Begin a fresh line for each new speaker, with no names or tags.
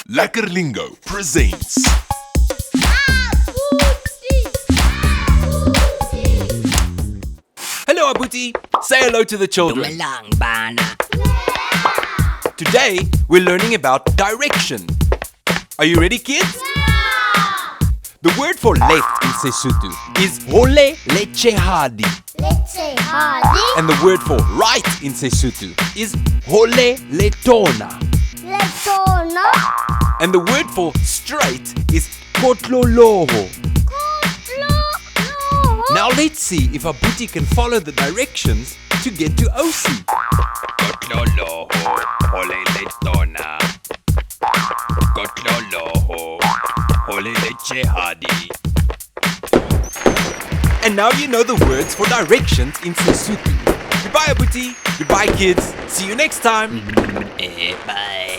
Lekker Lingo presents Hello Abuti, say hello to the children.
Dumelang bana.
Today we're learning about direction. Are you ready kids? The word for left in Sesotho is hole lechehadi.
Lechehadi.
And the word for right in Sesotho is hole letona.
Letona.
And the word for straight is kotloloho.
Kotlo.
Now let's see if Abuti can follow the directions to get to OC.
Kotloloho, hole letona. Kotloloho, hole lechehadi.
And now you know the words for directions in Sesotho. Goodbye Abuti, goodbye kids, see you next time.
Bye.